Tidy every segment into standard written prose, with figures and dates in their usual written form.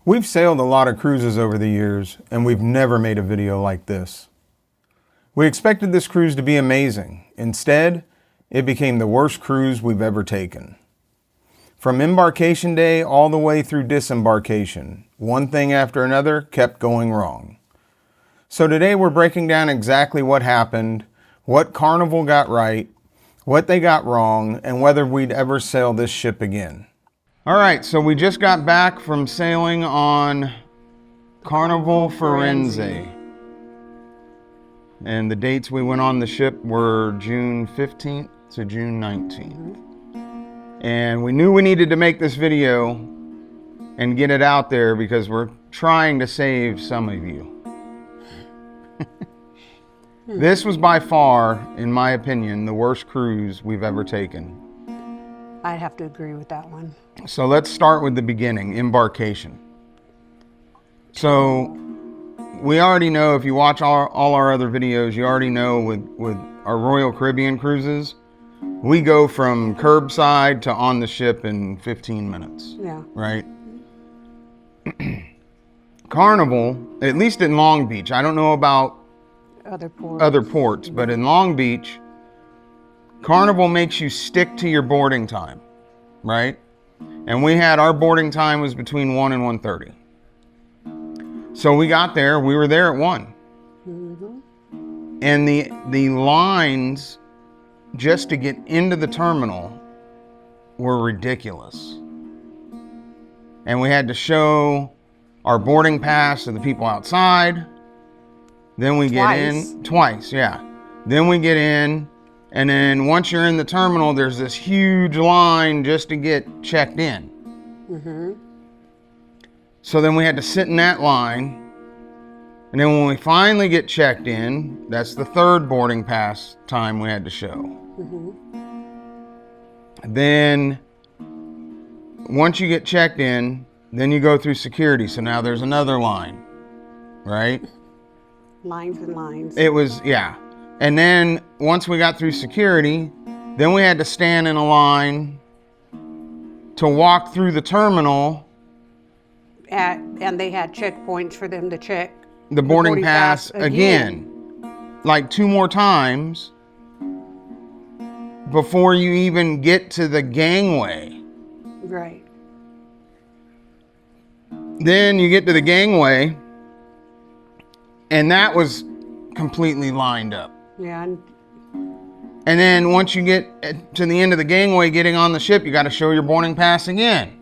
We've sailed a lot of cruises over the years, and we've never made a video like this. We expected this cruise to be amazing. Instead, it became the worst cruise we've ever taken. From embarkation day all the way through disembarkation, one thing after another kept going wrong. So today we're breaking down exactly what happened, what Carnival got right, what they got wrong, and whether we'd ever sail this ship again. All right, so we just got back from sailing on Carnival Firenze. And the dates we went on the ship were June 15th to June 19th. And we knew we needed to make this video and get it out there because we're trying to save some of you. This was by far, in my opinion, the worst cruise we've ever taken. I'd have to agree with that one. So let's start with the beginning, embarkation. So we already know, if you watch all our other videos, you already know with our Royal Caribbean cruises, we go from curbside to on the ship in 15 minutes. Yeah. Right? Carnival, at least in Long Beach, I don't know about other ports, but in Long Beach, Carnival makes you stick to your boarding time, right? And we had our boarding time was between 1 and 1:30. So we got there, we were there at 1. Mm-hmm. And the lines just to get into the terminal were ridiculous. And we had to show our boarding pass to the people outside. Then we get in twice, yeah. Then we get in, and then once you're in the terminal, there's this huge line just to get checked in. Mm-hmm. So then we had to sit in that line. And then when we finally get checked in, that's the third boarding pass time we had to show. Mm-hmm. Then once you get checked in, then you go through security. So now there's another line, right? Lines and lines. It was, yeah. And then once we got through security, then we had to stand in a line to walk through the terminal. And they had checkpoints for them to check The boarding pass again. Like 2 more times before you even get to the gangway. Right. Then you get to the gangway, and that was completely lined up. Yeah. And then once you get to the end of the gangway, getting on the ship, you got to show your boarding pass again.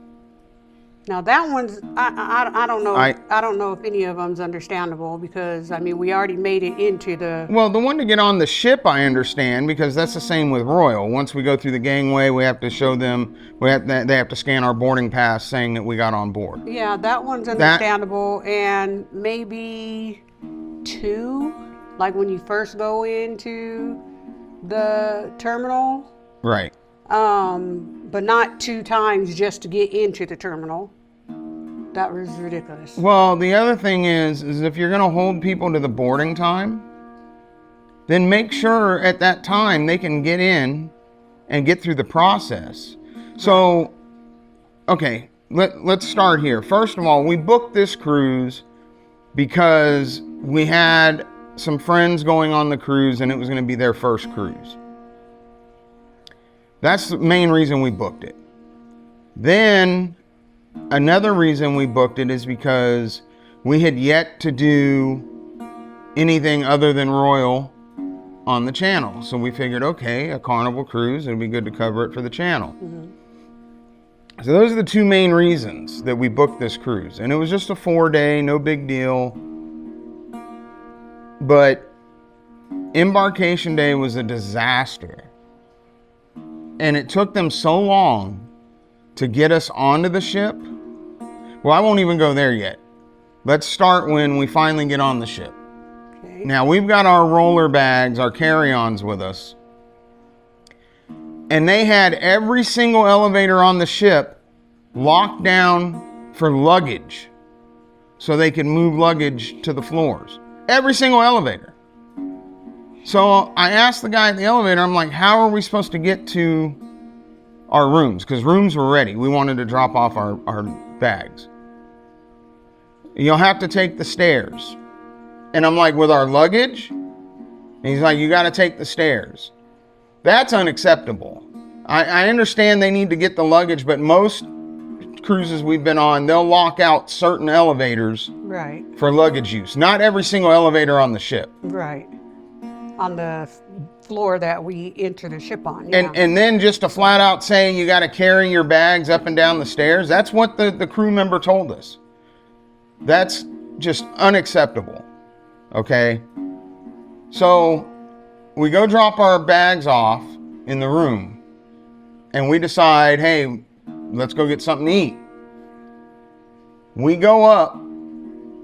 Now that one's, I don't know. I don't know if any of them's understandable because, I mean, we already made it into the... Well, the one to get on the ship, I understand, because that's the same with Royal. Once we go through the gangway, we have to show them, they have to scan our boarding pass saying that we got on board. Yeah, that one's understandable. And maybe 2, like when you first go into the terminal. Right. But not 2 times just to get into the terminal. That was ridiculous. Well, the other thing is if you're going to hold people to the boarding time, then make sure at that time they can get in and get through the process. So, okay, let's start here. First of all, we booked this cruise because we had some friends going on the cruise and it was going to be their first cruise. That's the main reason we booked it. Then another reason we booked it is because we had yet to do anything other than Royal on the channel. So we figured, okay, a Carnival cruise, it'd be good to cover it for the channel. Mm-hmm. So those are the 2 main reasons that we booked this cruise. And it was just a 4-day, no big deal. But embarkation day was a disaster. And it took them so long to get us onto the ship. Well, I won't even go there yet. Let's start when we finally get on the ship. Okay. Now, we've got our roller bags, our carry-ons with us. And they had every single elevator on the ship locked down for luggage so they could move luggage to the floors. Every single elevator. So I asked the guy at the elevator, I'm like, how are we supposed to get to our rooms? Because rooms were ready. We wanted to drop off our bags. You'll have to take the stairs. And I'm like, with our luggage? And he's like, you got to take the stairs. That's unacceptable. I understand they need to get the luggage, but most cruises we've been on, they'll lock out certain elevators right. for luggage use. Not every single elevator on the ship. Right. On the floor that we enter the ship on. Yeah. And then just to flat out say you got to carry your bags up and down the stairs, that's what the crew member told us. That's just unacceptable. Okay? So we go drop our bags off in the room and we decide, hey, let's go get something to eat. We go up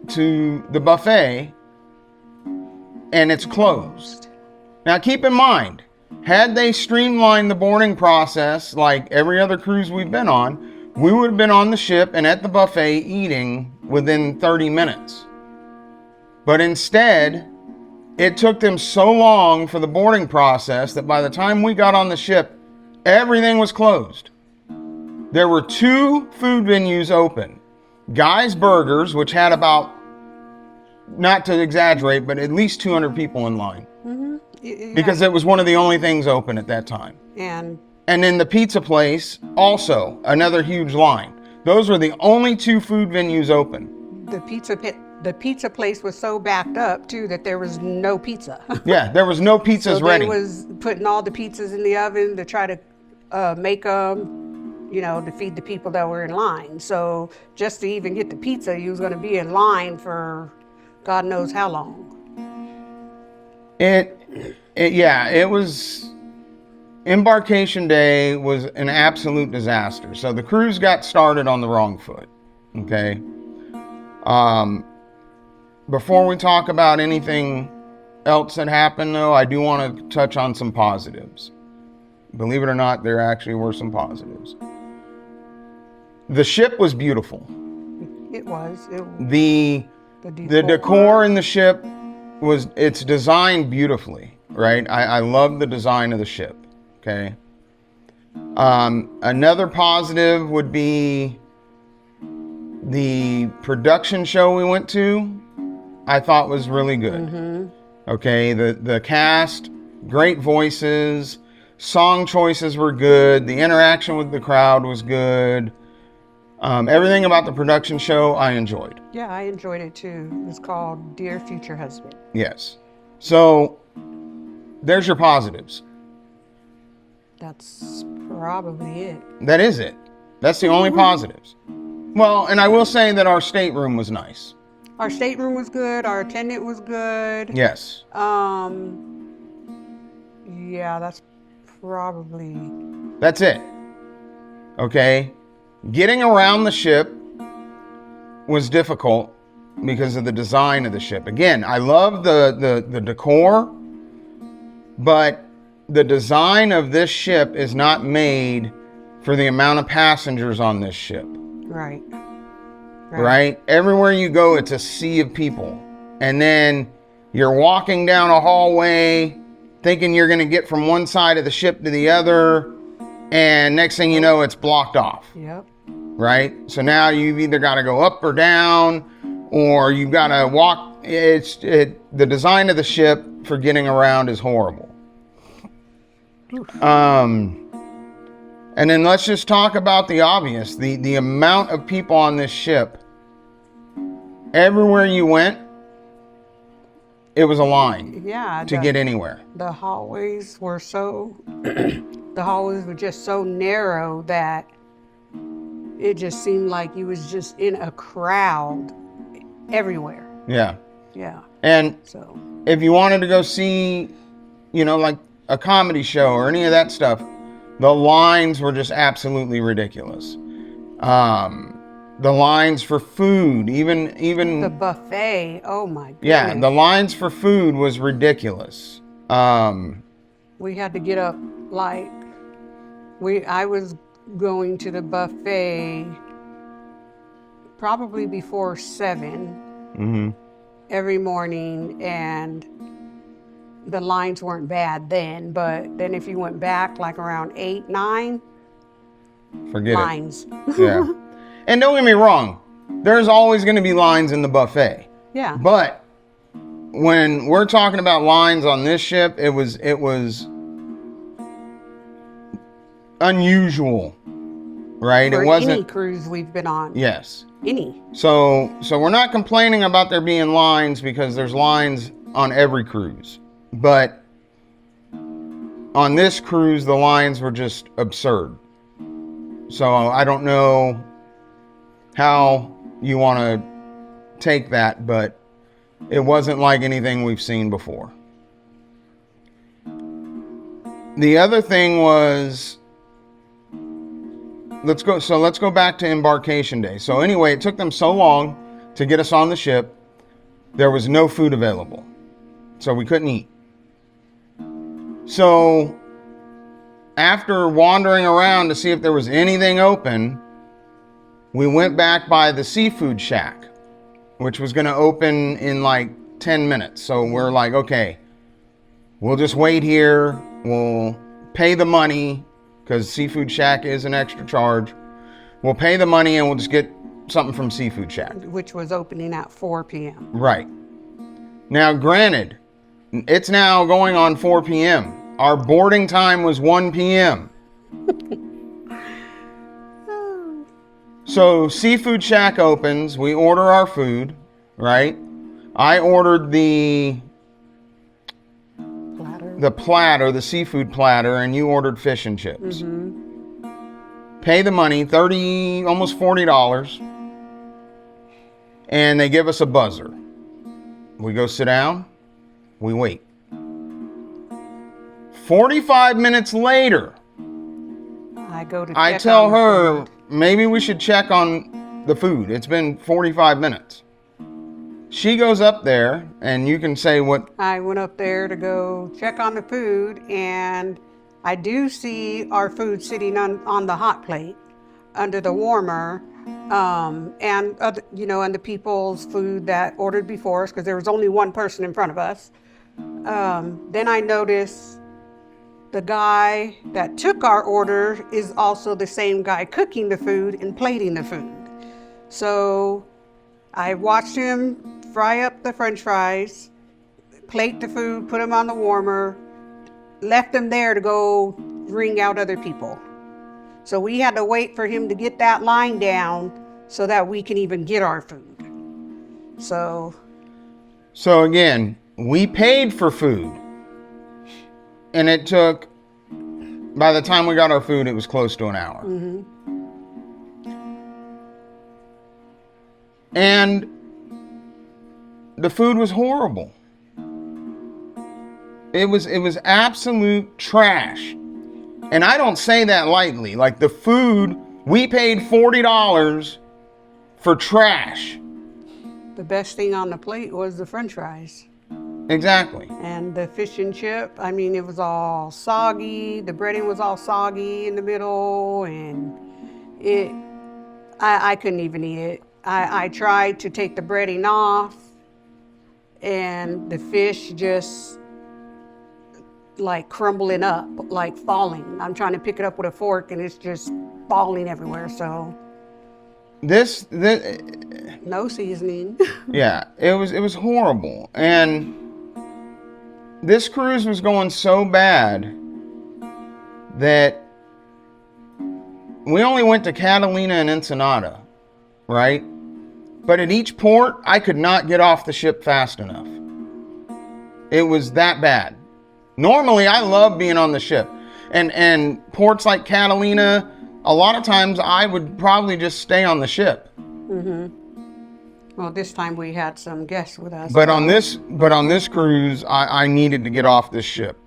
to the buffet and it's closed. Now keep in mind, had they streamlined the boarding process like every other cruise we've been on, we would have been on the ship and at the buffet eating within 30 minutes. But instead, it took them so long for the boarding process that by the time we got on the ship, everything was closed. There were 2 food venues open. Guy's Burgers, which had about, not to exaggerate, but at least 200 people in line. Mm-hmm. Yeah. Because it was one of the only things open at that time. And then the pizza place, also another huge line. Those were the only 2 food venues open. The pizza place was so backed up too that there was no pizza. Yeah, there was no pizzas ready. They was putting all the pizzas in the oven to try to make them, to feed the people that were in line. So just to even get the pizza, you was going to be in line for God knows how long. It was, embarkation day was an absolute disaster. So the cruise got started on the wrong foot. Okay. Before we talk about anything else that happened though, I do want to touch on some positives. Believe it or not, there actually were some positives. The ship was beautiful. It was. The decor in the ship it's designed beautifully, right? I love the design of the ship, okay? Another positive would be the production show we went to, I thought was really good. Mm-hmm. Okay, the cast, great voices, song choices were good, the interaction with the crowd was good. Everything about the production show I enjoyed. Yeah, I enjoyed it too. It was called Dear Future Husband. Yes. So there's your positives. That's probably it. That is it. That's the only positives. Well, and I will say that our stateroom was nice. Our stateroom was good. Our attendant was good. Yes. Yeah, that's it. Okay. Getting around the ship was difficult because of the design of the ship. Again, I love the decor, but the design of this ship is not made for the amount of passengers on this ship. Right. Right? Everywhere you go, it's a sea of people. And then you're walking down a hallway thinking you're going to get from one side of the ship to the other. And next thing you know, it's blocked off. Yep. Right? So now you've either got to go up or down, or you've got to walk. The design of the ship for getting around is horrible. And then let's just talk about the obvious. The amount of people on this ship. Everywhere you went, it was a line. Yeah. To get anywhere. The hallways were just so narrow that it just seemed like you was just in a crowd everywhere. Yeah. Yeah. And so if you wanted to go see, like a comedy show or any of that stuff, the lines were just absolutely ridiculous. The lines for food, even the buffet. Oh my goodness. Yeah, the lines for food was ridiculous. We had to get up I was going to the buffet probably before 7 every morning, and the lines weren't bad then, but then if you went back around 8, 9, forget lines. It. Yeah. And don't get me wrong, there's always going to be lines in the buffet. Yeah. But when we're talking about lines on this ship, it was unusual, right? For it wasn't any cruise we've been on. Yes. Any. So we're not complaining about there being lines, because there's lines on every cruise. But on this cruise, the lines were just absurd. So I don't know how you want to take that, but it wasn't like anything we've seen before. The other thing was, let's go back to embarkation day. So anyway, it took them so long to get us on the ship. There was no food available, so we couldn't eat. So after wandering around to see if there was anything open, we went back by the seafood shack, which was going to open in like 10 minutes. So we're like, okay, we'll just wait here. We'll pay the money, because Seafood Shack is an extra charge. We'll pay the money and we'll just get something from Seafood Shack. Which was opening at 4 p.m. Right. Now, granted, it's now going on 4 p.m. Our boarding time was 1 p.m. So Seafood Shack opens, we order our food, right? I ordered the platter, the seafood platter, and you ordered fish and chips. Mm-hmm. Pay the money, almost $40, and they give us a buzzer. We go sit down, we wait. 45 minutes later, I tell her, maybe we should check on the food. It's been 45 minutes. She goes up there, and you can say what... I went up there to go check on the food, and I do see our food sitting on the hot plate under the warmer, and other, and the people's food that ordered before us, because there was only one person in front of us. Then I noticed the guy that took our order is also the same guy cooking the food and plating the food. So I watched him fry up the French fries, plate the food, put them on the warmer, left them there to go ring out other people. So we had to wait for him to get that line down so that we can even get our food. So again, we paid for food, and it took, by the time we got our food, it was close to an hour. Mm-hmm. And the food was horrible. It was absolute trash. And I don't say that lightly. Like, the food, we paid $40 for trash. The best thing on the plate was the French fries. Exactly. And the fish and chip, I mean, it was all soggy. The breading was all soggy in the middle, and I couldn't even eat it. I tried to take the breading off, and the fish just like crumbling up, like falling. I'm trying to pick it up with a fork, and it's just falling everywhere. So this no seasoning. Yeah, it was horrible. And this cruise was going so bad that we only went to Catalina and Ensenada, right? But at each port, I could not get off the ship fast enough. It was that bad. Normally, I love being on the ship. And ports like Catalina, a lot of times I would probably just stay on the ship. Mm-hmm. Well, this time we had some guests with us. But on this cruise, I needed to get off this ship.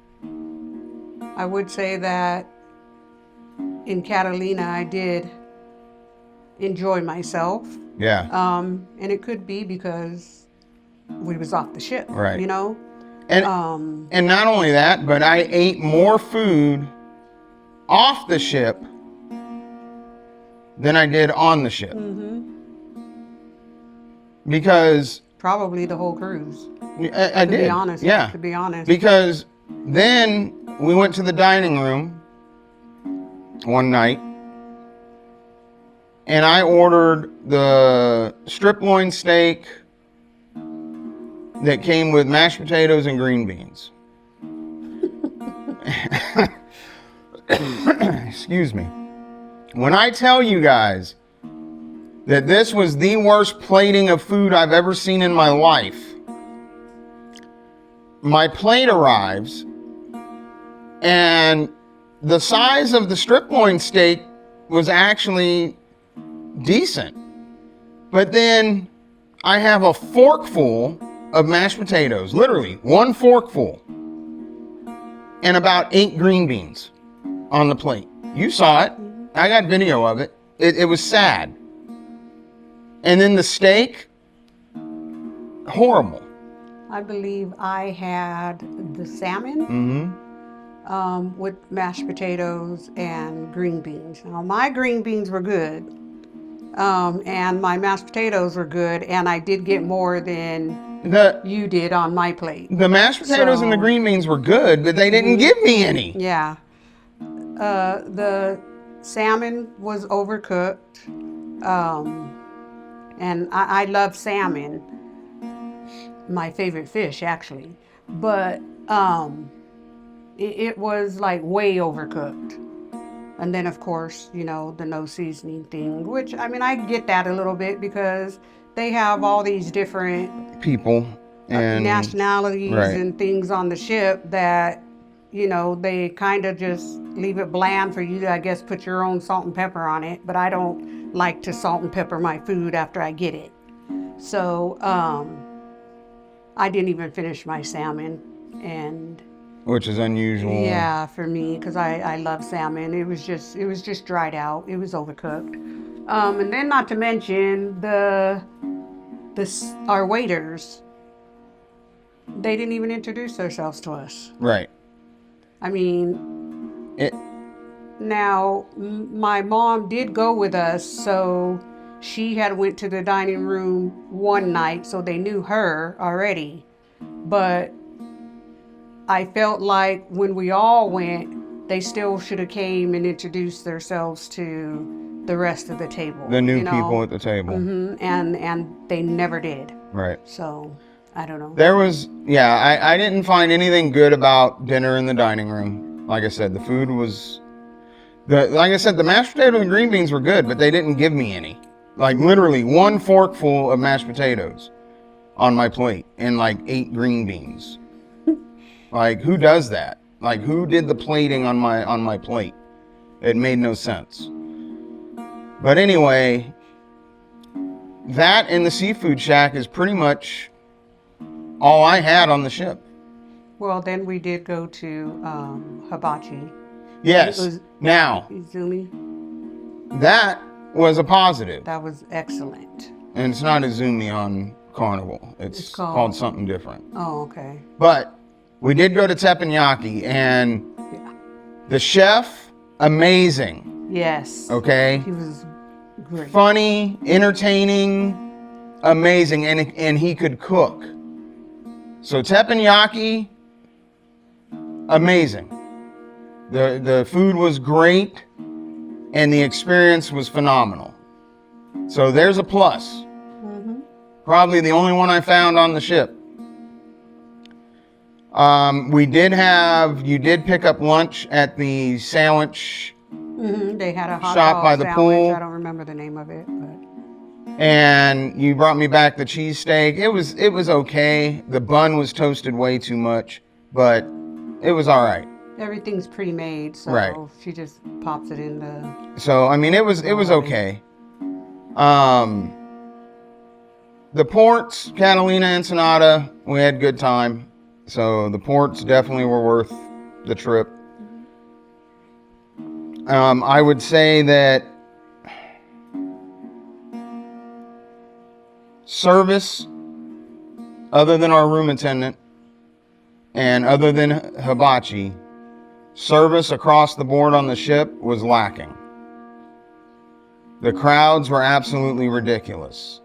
I would say that in Catalina, I did enjoy myself. Yeah. And it could be because we was off the ship, right? And not only that, but I ate more food off the ship than I did on the ship. Mm-hmm. Because probably the whole cruise. I did. To be honest. Yeah. To be honest. Because then we went to the dining room one night, and I ordered the strip loin steak that came with mashed potatoes and green beans. Excuse me. When I tell you guys that this was the worst plating of food I've ever seen in my life, my plate arrives, and the size of the strip loin steak was actually decent. But then I have a forkful of mashed potatoes, literally one forkful, and about 8 green beans on the plate. You saw it. I got video of it. It was sad. And then the steak, horrible. I believe I had the salmon with mashed potatoes and green beans. Now, my green beans were good, and my mashed potatoes were good, and I did get more than you did on my plate. The mashed potatoes and the green beans were good, but they didn't give me any. Yeah. The salmon was overcooked, and I love salmon. My favorite fish, actually, but it was like way overcooked. And then, of course, you know, the no seasoning thing, which, I mean, I get that a little bit because they have all these different people and nationalities and things on the ship that, you know, they kind of just leave it bland for you to, I guess, put your own salt and pepper on it. But I don't like to salt and pepper my food after I get it. So, I didn't even finish my salmon, and which is unusual. Yeah, for me, because I love salmon. It was just dried out. It was overcooked. And then, not to mention our waiters. They didn't even introduce themselves to us. Right. I mean, now my mom did go with us, so she had went to the dining room one night, so they knew her already. But I felt like when we all went, they still should have came and introduced themselves to the rest of the table. The new people at the table. And they never did. Right. So, I don't know. There was, I didn't find anything good about dinner in the dining room. Like I said, the food was, like I said, the mashed potatoes and green beans were good, but they didn't give me any. Like literally one forkful of mashed potatoes on my plate and like 8 green beans. Like, who does that? Like, who did the plating on my plate? It made no sense. But anyway, that and the seafood shack is pretty much all I had on the ship. Well, then we did go to Hibachi. Yes. Now, Izumi. that was a positive. That was excellent. And it's not Izumi on Carnival. It's called something different. Oh, okay. But we did go to Teppanyaki, and the chef, amazing. Yes. Okay? He was great. Funny, entertaining, amazing, and he could cook. So teppanyaki, amazing. The food was great, and the experience was phenomenal. So there's a plus. Probably the only one I found on the ship. You did pick up lunch at the sandwich They had a hot shop dog by the sandwich. pool. I don't remember the name of it, but And you brought me back the cheesesteak. It was okay. The bun was toasted way too much, but it was all right. everything's pre-made, so she just pops it in the. So I mean, it was okay. The ports, Catalina, Ensenada, we had a good time. So the ports definitely were worth the trip. I would say that service, other than our room attendant and other than Hibachi, service across the board on the ship was lacking. The crowds were absolutely ridiculous,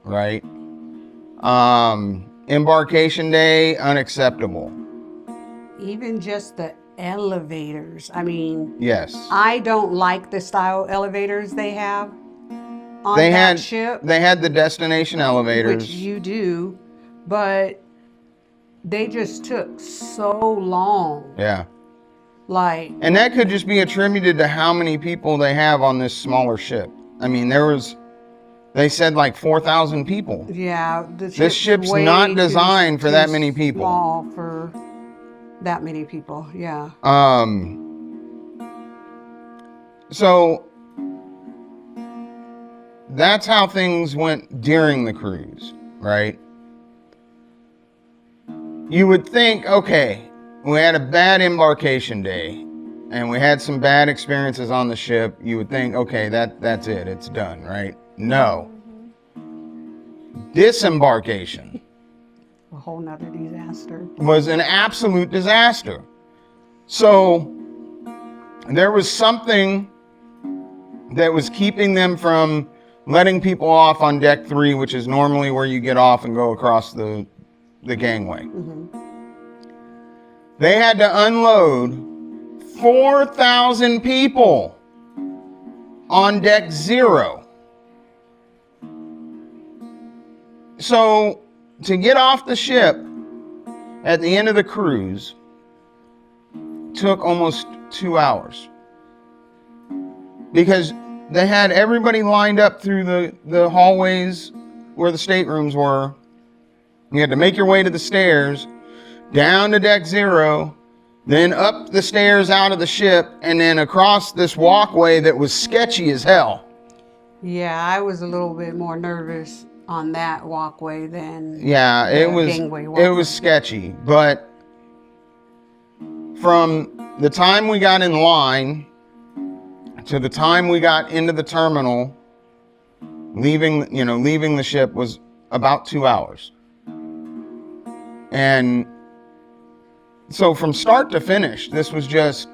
right? Embarkation day, unacceptable. Even just the elevators. I mean, Yes. I don't like the style elevators they have. on they that had ship, they had the destination elevators. which you do, but they just took so long. Yeah. Like, And that could just be attributed to how many people they have on this smaller ship. I mean, they said like 4,000 people. yeah, This ship's way not designed for too that many people. Small for that many people, yeah. So that's how things went during the cruise, right? You would think, okay, we had a bad embarkation day and we had some bad experiences on the ship. You would think, okay, that's it. It's done, right? No. Disembarkation A whole nother disaster. was an absolute disaster. So there was something that was keeping them from letting people off on deck 3, which is normally where you get off and go across the gangway. They had to unload 4,000 people on deck 0. So to get off the ship at the end of the cruise took almost 2 hours, because they had everybody lined up through the hallways where the staterooms were. You had to make your way to the stairs, down to deck 0, then up the stairs out of the ship, and then across this walkway that was sketchy as hell. Yeah, I was a little bit more nervous on that walkway than Yeah, the it gangway walkway. was sketchy, but from the time we got in line to the time we got into the terminal, leaving the ship, was about 2 hours. And so from start to finish, this was just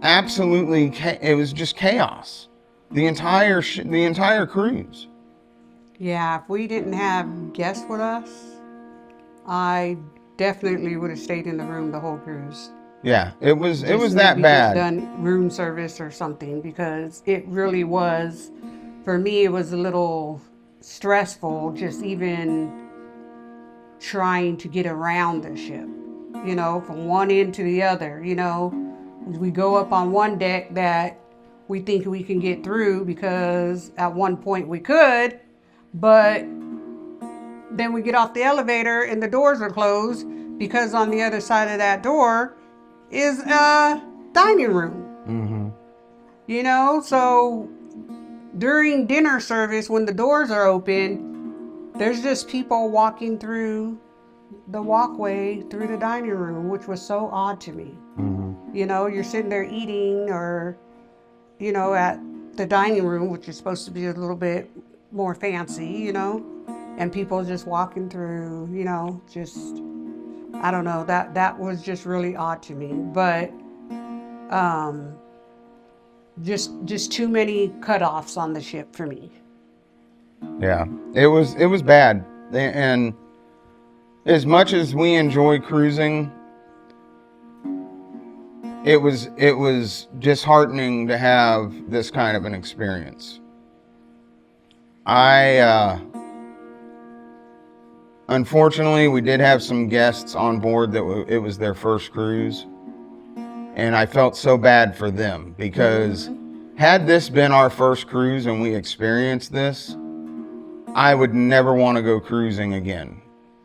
absolutely, it was just chaos. The entire cruise. Yeah, if we didn't have guests with us, I definitely would have stayed in the room the whole cruise. Yeah, it was Just that maybe bad. Just done room service or something, because it really was, for me, it was a little stressful just even trying to get around the ship, from one end to the other. We go up on one deck that we think we can get through because at one point we could, but then we get off the elevator and the doors are closed, because on the other side of that door is a dining room. So during dinner service, when the doors are open, there's just people walking through the walkway through the dining room, which was so odd to me. You're sitting there eating, or at the dining room, which is supposed to be a little bit more fancy, and people just walking through, just, I don't know, that was just really odd to me. But just too many cutoffs on the ship for me. Yeah, it was bad. And as much as we enjoy cruising, it was disheartening to have this kind of an experience. Unfortunately, we did have some guests on board that it was their first cruise, and I felt so bad for them, because had this been our first cruise and we experienced this, I would never want to go cruising again.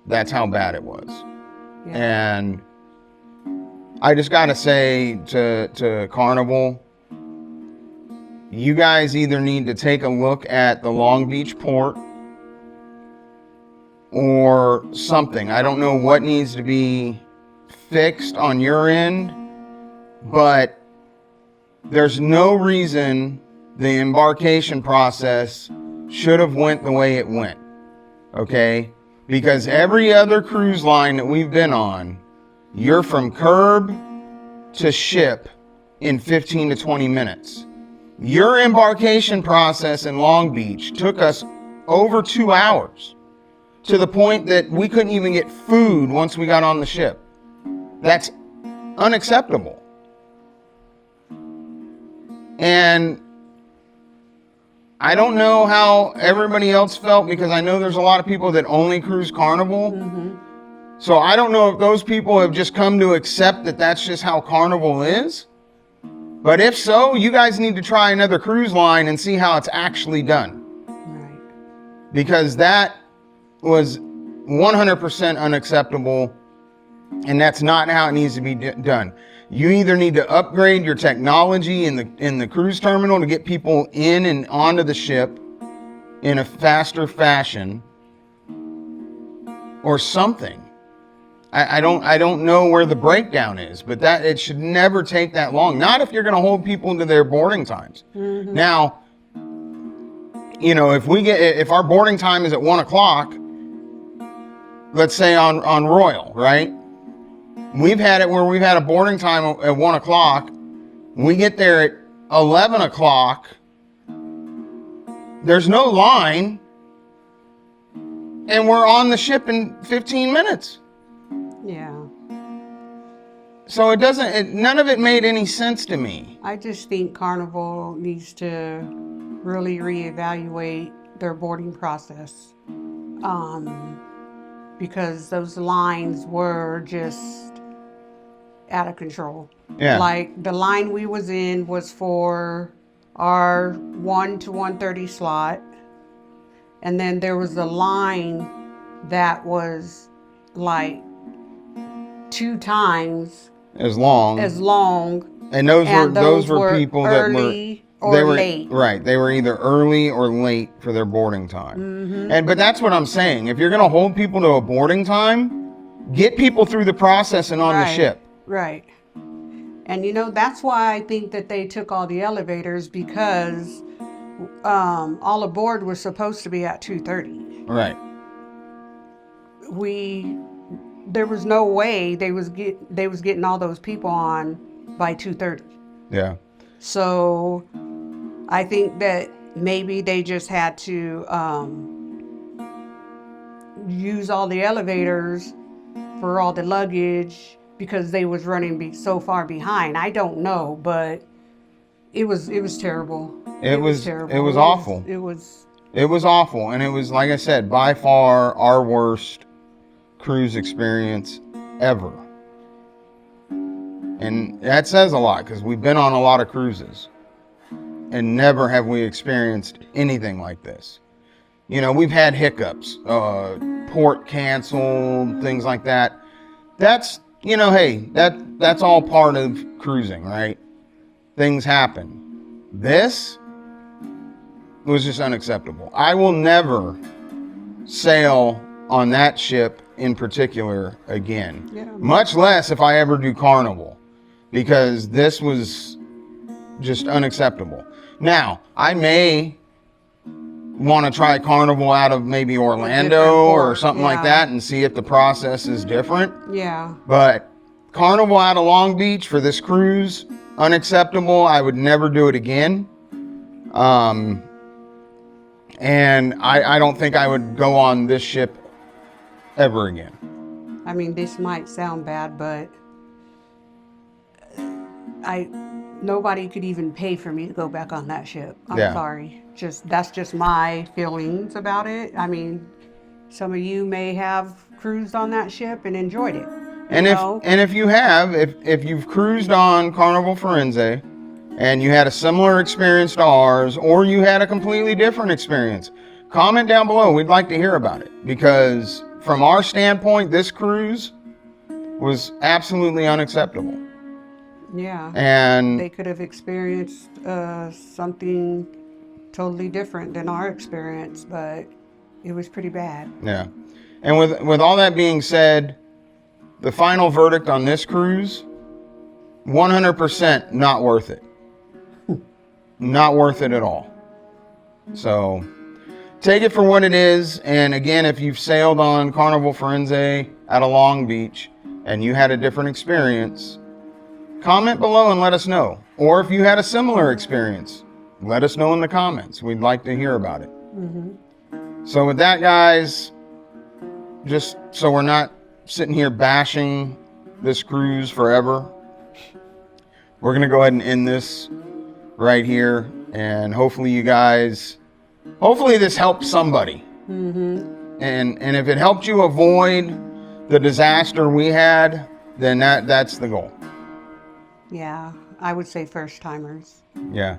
That's how bad it was. Yeah. And I just got to say to Carnival, you guys either need to take a look at the Long Beach port or something. I don't know what needs to be fixed on your end, but there's no reason the embarkation process should have went the way it went. Okay? Because every other cruise line that we've been on, you're from curb to ship in 15 to 20 minutes. Your embarkation process in Long Beach took us over 2 hours, to the point that we couldn't even get food once we got on the ship. That's unacceptable. And I don't know how everybody else felt, because I know there's a lot of people that only cruise Carnival. So I don't know if those people have just come to accept that that's just how Carnival is. But if so, you guys need to try another cruise line and see how it's actually done. Right. Because that was 100% unacceptable, and that's not how it needs to be done. You either need to upgrade your technology in the cruise terminal to get people in and onto the ship in a faster fashion, or something. I don't know where the breakdown is, but that it should never take that long. Not if you're going to hold people to their boarding times. Now, you know, if our boarding time is at 1 o'clock, let's say on Royal, right? We've had it where we've had a boarding time at 1 o'clock. We get there at 11 o'clock. There's no line, and we're on the ship in 15 minutes. Yeah. So none of it made any sense to me. I just think Carnival needs to really reevaluate their boarding process. Because those lines were just out of control. Yeah. Like the line we was in was for our 1 to 1:30 slot. And then there was a line that was like 2 times as long. And those were people that were late. Right. They were either early or late for their boarding time. But that's what I'm saying. If you're going to hold people to a boarding time, get people through the process and on the ship. Right. And you know, that's why I think that they took all the elevators, because all aboard was supposed to be at 2:30. Right. There was no way they was getting all those people on by 2:30. Yeah. So I think that maybe they just had to use all the elevators for all the luggage, because they was running so far behind. I don't know, but it was terrible. It was terrible. It was awful. It was awful, and it was, like I said, by far our worst cruise experience ever. And that says a lot, because we've been on a lot of cruises and never have we experienced anything like this. You know, we've had hiccups, port canceled, things like that. That's, you know, hey, that's all part of cruising, right? Things happen. This was just unacceptable. I will never sail on that ship in particular again. Yeah. Much less if I ever do Carnival, because this was just unacceptable. Now, I may want to try Carnival out of maybe Orlando or something like that and see if the process is different. Yeah. But Carnival out of Long Beach for this cruise, unacceptable. I would never do it again. And I don't think I would go on this ship ever again. I mean, this might sound bad, but nobody could even pay for me to go back on that ship. I'm sorry. That's just my feelings about it. I mean, some of you may have cruised on that ship and enjoyed it. And if you have, if you've cruised on Carnival Firenze and you had a similar experience to ours, or you had a completely different experience, comment down below. We'd like to hear about it, because from our standpoint, this cruise was absolutely unacceptable. Yeah. And they could have experienced something totally different than our experience, but it was pretty bad. Yeah. And with all that being said, the final verdict on this cruise, 100% not worth it. Not worth it at all. So take it for what it is. And again, if you've sailed on Carnival Firenze out of Long Beach and you had a different experience, comment below and let us know. Or if you had a similar experience, let us know in the comments. We'd like to hear about it. So with that, guys, just so we're not sitting here bashing this cruise forever, we're going to go ahead and end this right here. And hopefully you guys hopefully this helps somebody. And if it helped you avoid the disaster we had, then that's the goal. Yeah, I would say first timers. Yeah.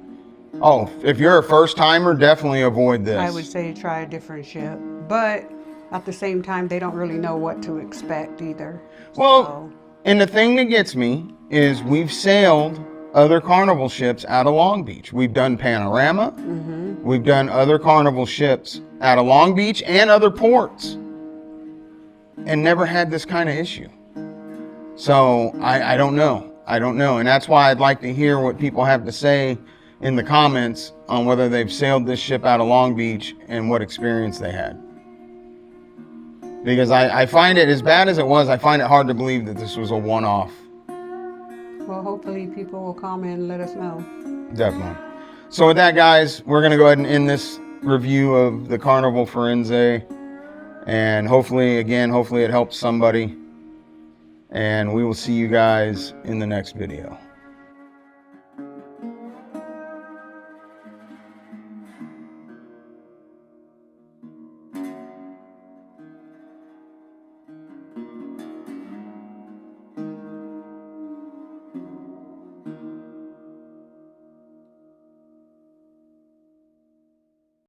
Oh, if you're a first timer, definitely avoid this. I would say try a different ship, but at the same time, they don't really know what to expect either. Well, and the thing that gets me is we've sailed other Carnival ships out of Long Beach. We've done Panorama. We've done other Carnival ships out of Long Beach and other ports, and never had this kind of issue. So I don't know. I don't know. And that's why I'd like to hear what people have to say in the comments on whether they've sailed this ship out of Long Beach and what experience they had. Because I find it, as bad as it was, I find it hard to believe that this was a one-off. Well, hopefully people will comment and let us know. Definitely. So with that, guys, we're going to go ahead and end this review of the Carnival Firenze. And hopefully it helps somebody. And we will see you guys in the next video.